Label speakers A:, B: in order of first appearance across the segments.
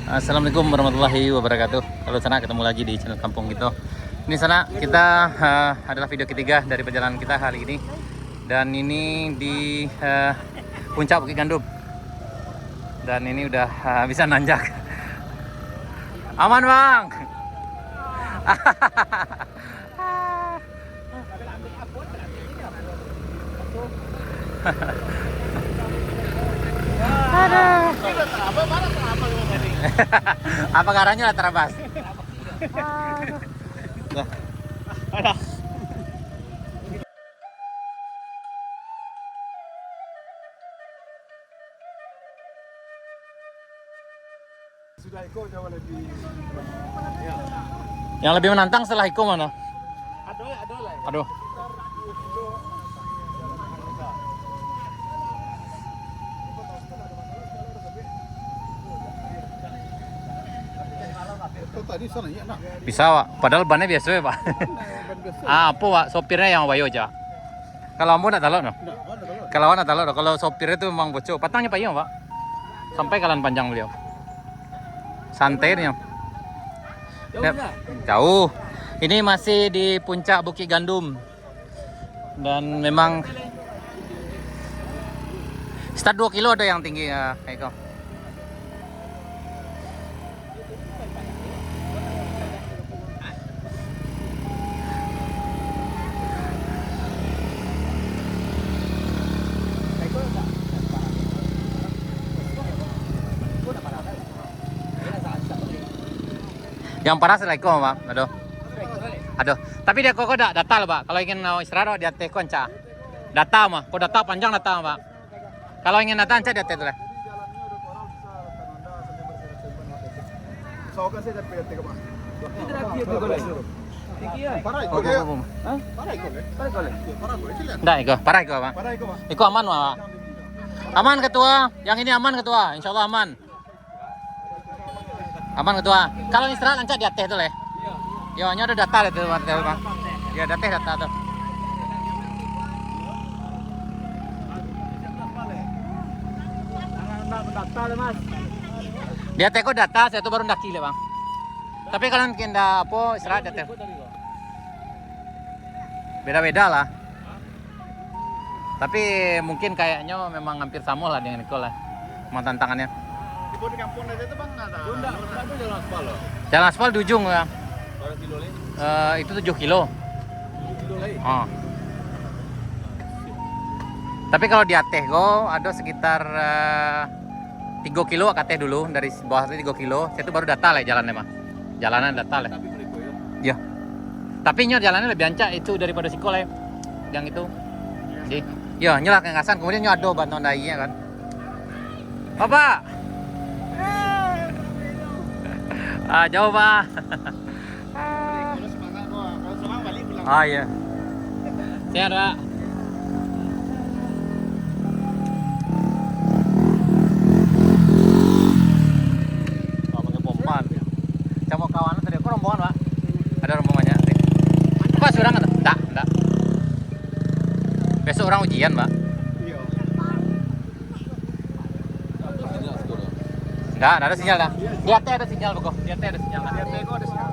A: Assalamualaikum warahmatullahi wabarakatuh. Halo sana, ketemu lagi di channel Kampung Gitu. Ini sana kita adalah video ketiga dari perjalanan kita hari ini. Dan ini di puncak Bukit Gandum. Dan ini udah bisa nanjak. Aman bang. Apa garanya lah terabas?
B: Sudah Iko jauh lebih.
A: Yang lebih menantang setelah Iko mana?
B: Aduh.
A: Aduh.
B: Tadi sana ya nak.
A: Bisa Pak, padahal bannya biasa ya Pak. Apa Pak, sopirnya yang bayo aja. Kalau ambo nak talok no? Kalau nak talok no, kalau sopirnya itu memang bocor. Patangnya Pak Pak. Sampai kalan panjang beliau. Santai nih. Jauh. Ini masih di puncak Bukit Gandum. Dan memang start 2 kilo ada yang tinggi ya, Eko. Yang panas lah Eko, Pak. Aduh. Tapi dia kok dak datal, Pak. Kalau ingin istirahat dia teh konca. Data mah, kok data panjang data, Pak. Kalau ingin data ancak dia teh tuh lah. Nggak, Eko, parah Eko, Pak. Eko aman, Pak. Aman ketua, yang ini aman ketua, insya Allah aman. Aman ketua. Kalau istirahat ancak dia teh tuh lah. Yo, nya ada data itu, Pak. Ya, data tuh. Dia teko data, saya tuh baru ndaki le, Bang. Tapi kalau kinda apa istirahat dia teh. Beda-beda lah. Tapi mungkin kayaknya memang hampir sama lah dengan Nicole lah. Mau tantangannya.
B: Di kampung aja itu bang ada. Itu jalan aspal loh.
A: Jalan aspal di ujung ya.
B: Berapa kilo lagi?
A: Itu 7 kilo.
B: 7 kilo lagi.
A: Oh. Tapi kalau di Ateh go ada sekitar 3 kilo akateh dulu dari bawah itu 3 kilo. Saya tuh baru data lah jalannya mah. Jalanan data lah.
B: Tapi beriko ya.
A: Ya. Tapi nyok jalannya lebih ancak itu daripada Sikole. Yang itu. Di. Ya, nyelak ngasan kemudian nyok ado bantuan dainya kan. Bapak. Jauh Pak.
B: Kalau semangat doang. Kalau semangat balik pulang.
A: Ah iya. Sehat Pak. Oh, pakai pompa. Camo kawan tadi kok rombongan Pak? Ada rombongannya. Pak surang enggak? Enggak. Besok orang ujian Pak.
B: Iya.
A: Enggak ada sinyal dah. Di atas ada sinyal Boko. Di atas ada sinyal.
B: Di Iko ada sinyal.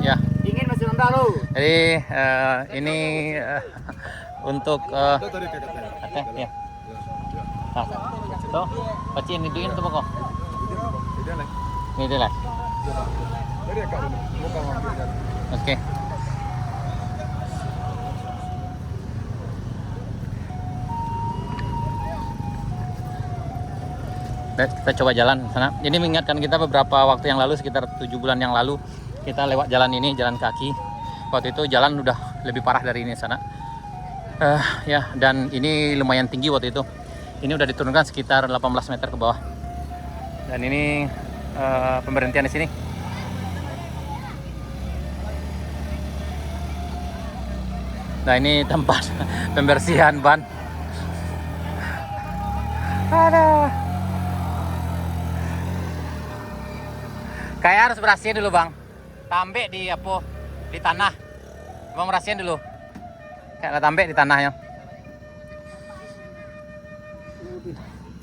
A: Ya.
B: Dingin masih rendah lo.
A: Jadi ini untuk
B: Itu tadi kakaknya.
A: Ateh ya. Nah, tuh, pacin ituin tuh Boko.
B: Tidak lah.
A: Ini dia lah.
B: Dari akak dulu. Bukan ambil jalan.
A: Oke. Kita coba jalan sana. Ini mengingatkan kita beberapa waktu yang lalu, sekitar 7 bulan yang lalu kita lewat jalan ini, jalan kaki. Waktu itu jalan udah lebih parah dari ini sana. Ya, dan ini lumayan tinggi waktu itu. Ini udah diturunkan sekitar 18 meter ke bawah. Dan ini pemberhentian di sini. Nah, ini tempat pembersihan ban. Aduh. Kayak harus berasihin dulu bang. Tambek di apa? Di tanah. Bang berasihin dulu. Kayak ada tambek di tanahnya.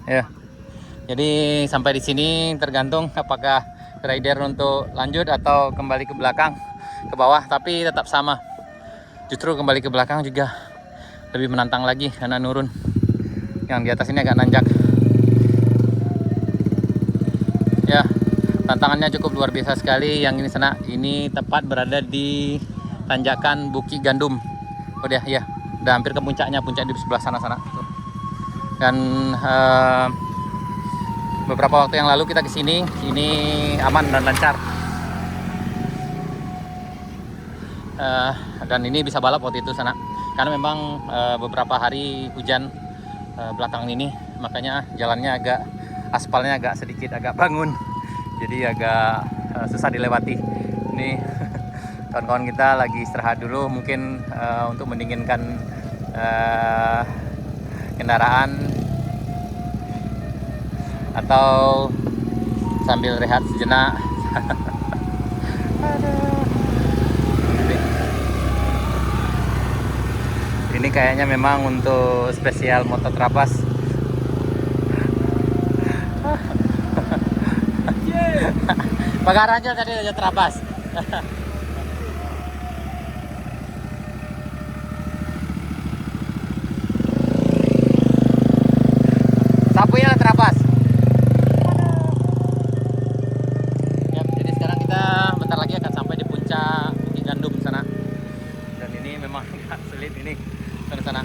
A: Ya. Jadi sampai di sini tergantung apakah rider untuk lanjut atau kembali ke belakang ke bawah, tapi tetap sama. Justru kembali ke belakang juga lebih menantang lagi karena nurun. Yang di atas ini agak nanjak. Ya, tantangannya cukup luar biasa sekali. Yang ini sana, ini tepat berada di tanjakan Bukit Gandum. Oh dia, ya, udah hampir ke puncaknya, puncak di sebelah sana. Tuh. Dan beberapa waktu yang lalu kita kesini, ini aman dan lancar. Dan ini bisa balap waktu itu sana, karena memang beberapa hari hujan belakangan ini, makanya jalannya aspalnya agak sedikit agak bangun, jadi agak susah dilewati. Ini kawan-kawan kita lagi istirahat dulu, mungkin untuk mendinginkan kendaraan atau sambil rehat sejenak. Ini kayaknya memang untuk spesial moto Trabas. Pagarannya tadi aja Trabas. Sapunya Trabas. Yap, jadi sekarang kita bentar lagi akan sampai di puncak Bukit Gandum sana. Dan ini memang agak sulit ini ke sana.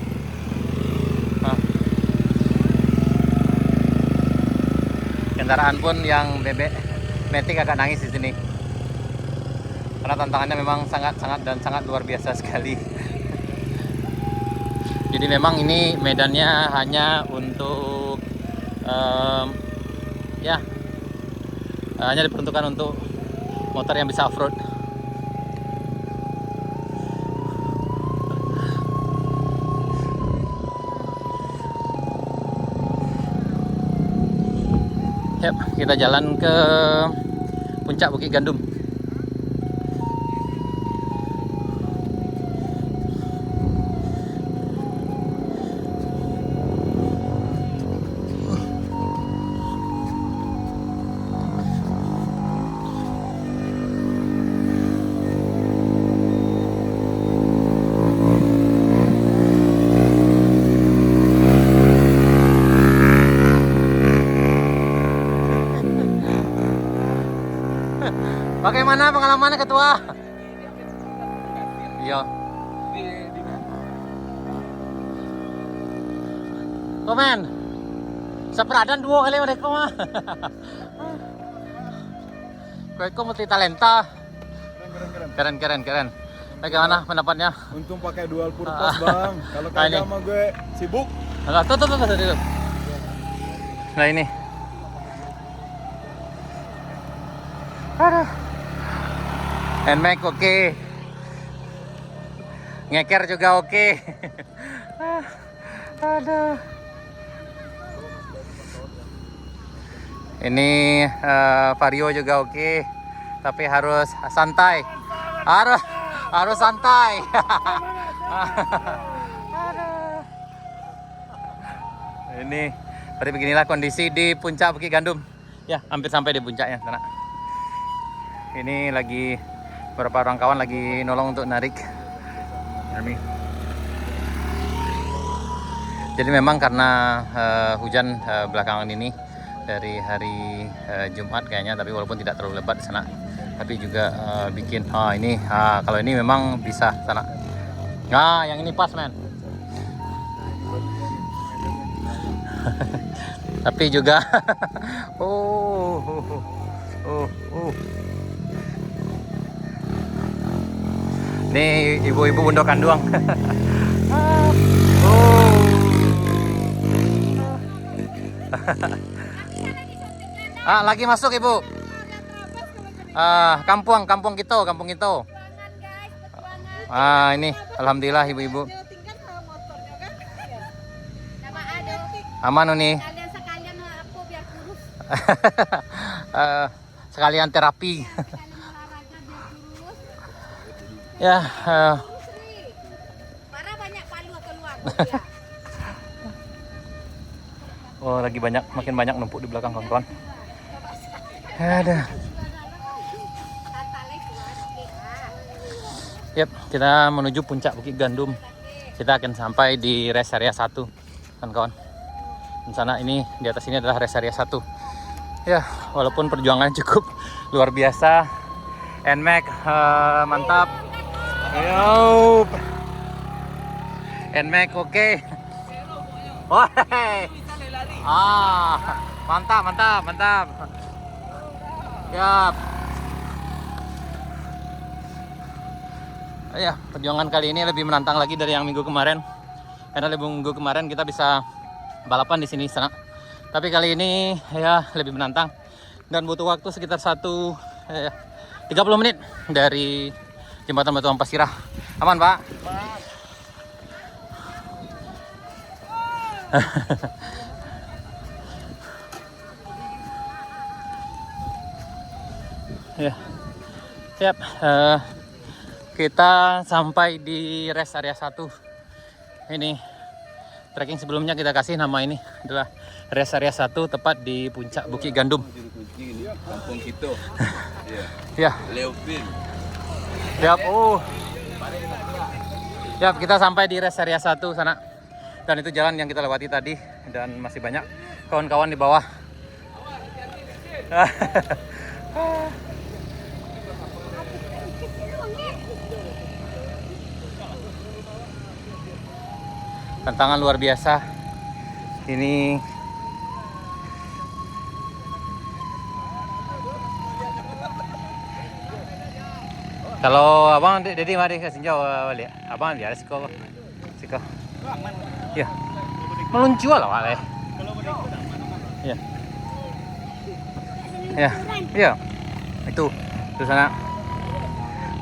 A: Kendaraan pun yang bebek metik agak nangis di sini. Karena tantangannya memang sangat luar biasa sekali. Jadi memang ini medannya hanya untuk hanya diperuntukkan untuk motor yang bisa off-road. Yap, kita jalan ke puncak Bukit Gandum. Bagaimana pengalamannya ketua? Iya. Komen. Seperadan dua kali mereka mah. Mereka multi talenta. Keren. Bagaimana pendapatnya?
B: Untung pakai dual purpose bang. Kalau kagak sama gue sibuk.
A: Tuh. Nah ini. Aduh. Nmax oke. Ngeker juga oke. Aduh. Ini Vario juga oke. Tapi harus santai. Harus santai. Ini seperti beginilah kondisi di puncak Bukit Gandum. Ya, hampir sampai di puncaknya sana. Ini lagi beberapa orang kawan lagi nolong untuk narik. Jadi memang karena hujan belakangan ini dari hari Jumat kayaknya, tapi walaupun tidak terlalu lebat di sana, tapi juga bikin kalau ini memang bisa sana. Nah, yang ini pas men. Tapi juga Ini ibu-ibu bundokan doang. Lagi masuk ibu. Kampung itu. Ini alhamdulillah ibu-ibu. Aman nih.
C: Sekalian aku biar kurus.
A: Sekalian terapi. Ya,
C: Para banyak palu keluar.
A: Oh, lagi makin banyak numpuk di belakang kawan-kawan. Ada. Yap, kita menuju puncak Bukit Gandum. Kita akan sampai di rest area 1, kawan-kawan. Di sana ini, di atas ini adalah rest area 1. Ya, walaupun perjuangan cukup luar biasa. NMAX mantap. Yo. NMAX oke. Wah. Mantap. Yap. Ya, perjuangan kali ini lebih menantang lagi dari yang minggu kemarin. Karena minggu kemarin kita bisa balapan di sini sana. Tapi kali ini ya lebih menantang dan butuh waktu sekitar 30 menit dari jembatan Batu Ampasirah. Aman, Pak? Ya, siap. Kita sampai di rest area 1. Ini trekking sebelumnya kita kasih nama ini adalah rest area 1 tepat di puncak Bukit Gandum.
B: Kampung kita.
A: Ya.
B: Leopin.
A: Siap. Siap, kita sampai di rest area 1 sana. Dan itu jalan yang kita lewati tadi dan masih banyak kawan-kawan di bawah. Tantangan luar biasa. Ini kalau abang jadi mari ke sini balik. Abang biar siko. Ya. Meluncur lah wale. Ya. Ya. Itu sana.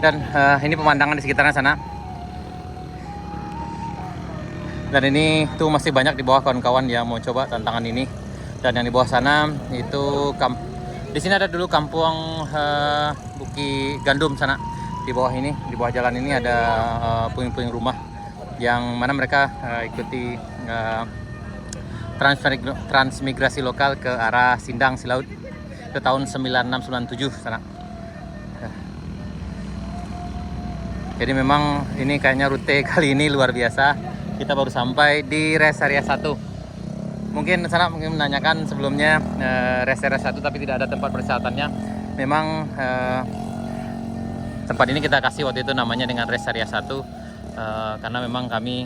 A: Dan ini pemandangan di sekitarnya sana. Dan ini tuh masih banyak di bawah kawan-kawan yang mau coba tantangan ini. Dan yang di bawah sana itu di sini ada dulu kampung Bukit Gandum sana. Di bawah ini, di bawah jalan ini ada puing-puing rumah yang mana mereka ikuti transmigrasi lokal ke arah Sindang Silaut ke tahun 9697 sana. Jadi memang ini kayaknya rute kali ini luar biasa. Kita baru sampai di rest area 1. Mungkin sana menanyakan sebelumnya rest area 1 tapi tidak ada tempat perisataannya. Memang tempat ini kita kasih waktu itu namanya dengan rest area 1 karena memang kami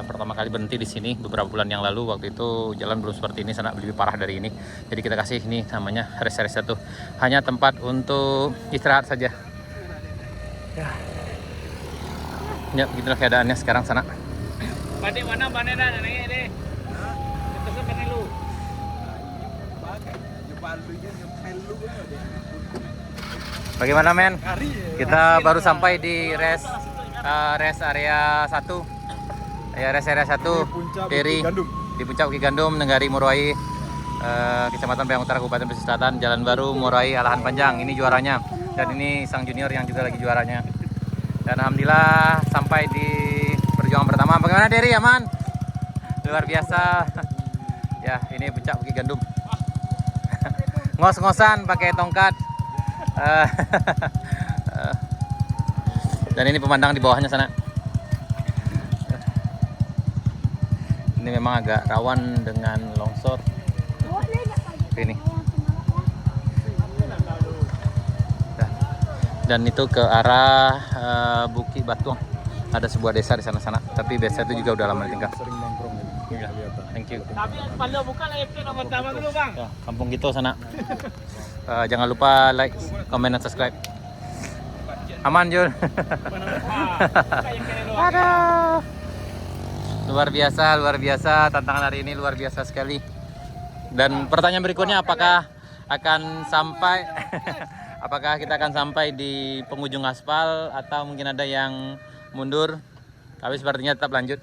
A: pertama kali berhenti di sini beberapa bulan yang lalu. Waktu itu jalan belum seperti ini, sana lebih parah dari ini. Jadi kita kasih ini namanya rest area 1. Hanya tempat untuk istirahat saja. Ya, begitulah keadaannya sekarang sana.
B: Padi mana banana nanya deh. Itu sebenarnya lu.
A: Bagaimana men? Kita baru sampai di rest area 1. Ya, rest area 1 dari di puncak Bukit Gandum, Nenggari Morowai, Kecamatan Bayang Utara, Kabupaten Pesisir Selatan, Jalan Baru, Morowai, Alahan Panjang. Ini juaranya. Dan ini sang junior yang juga lagi juaranya. Dan alhamdulillah sampai di perjuangan pertama. Bagaimana Derry, aman? Luar biasa. Ya, ini puncak Bukit Gandum. Ngos-ngosan pakai tongkat. Dan ini pemandangan di bawahnya sana. Ini memang agak rawan dengan longsor. Ini. Dan itu ke arah Bukit Batuang. Ada sebuah desa di sana-sana, tapi desa itu juga udah lama ditinggal.
B: Sering nongkrong ini.
A: Ya, thank you.
B: Tapi kalau bukan itu nomor pertama dulu, Bang.
A: Ya, kampung gitu sana. Jangan lupa like, comment, dan subscribe. Aman Jul. Aduh. Luar biasa tantangan hari ini, luar biasa sekali. Dan pertanyaan berikutnya, apakah akan sampai apakah kita akan sampai di penghujung aspal atau mungkin ada yang mundur? Tapi sepertinya tetap lanjut.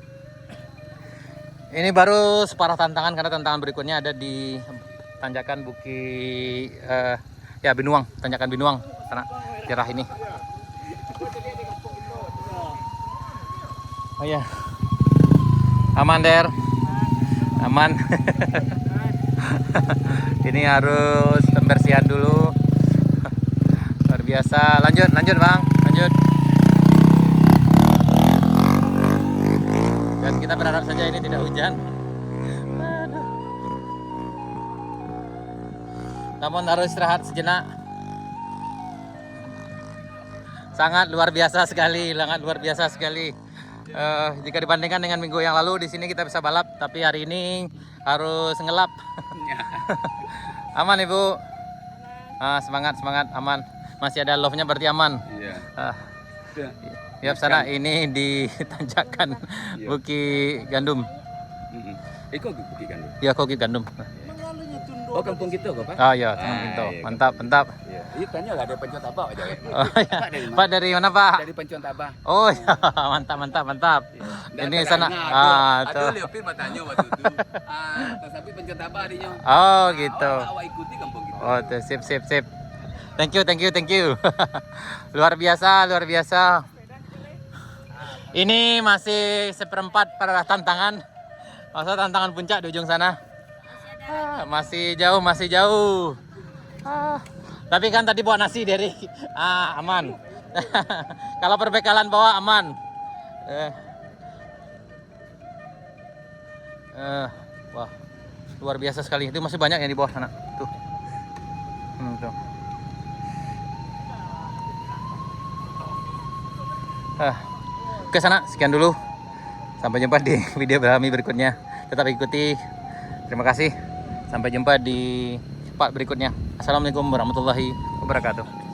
A: Ini baru separah tantangan karena tantangan berikutnya ada di tanjakan Bukit Binuang, tanjakan Binuang sana daerah ini. Oh ya. Aman Der. Aman. Ini harus pembersihan dulu. Luar biasa. Lanjut Bang, lanjut. Dan kita berharap saja ini tidak hujan. Aduh. Namun harus istirahat sejenak. Sangat luar biasa sekali, sangat luar biasa sekali. Jika dibandingkan dengan minggu yang lalu, di sini kita bisa balap, tapi hari ini harus ngelap. Aman Ibu? Semangat, aman. Masih ada love-nya berarti aman.
B: Iya.
A: Ya sana ini di tanjakan Bukit Gandum.
B: Iko Bukit Gandum.
A: Ya Bukit Gandum.
B: Oh, kampung kita kok, Pak?
A: Oh iya, teman Pinto.
B: Iya,
A: Mantap.
B: Iya. Itu tanya lah ada Pencon Tabak aja.
A: Oh iya. Pak dari mana Pak?
B: Dari Pencon Tabak.
A: Oh iya, mantap. Ini sana. Tuh.
B: Aduh, Leopin bertanya waktu itu. Tapi Pencon Tabak adanya.
A: Oh gitu.
B: Awak ikuti kampung kita.
A: Oh tuh, sip. Thank you. Luar biasa. Ini masih seperempat pada tantangan. Masa tantangan puncak di ujung sana. Masih jauh. Tapi kan tadi bawa nasi dari aman. Kalau perbekalan bawa aman. Wah, luar biasa sekali. Itu masih banyak yang di bawah sana. Tuh. Tuh. Oke sana, sekian dulu. Sampai jumpa di video kami berikutnya. Tetap ikuti. Terima kasih. Sampai jumpa di part berikutnya. Assalamualaikum warahmatullahi wabarakatuh.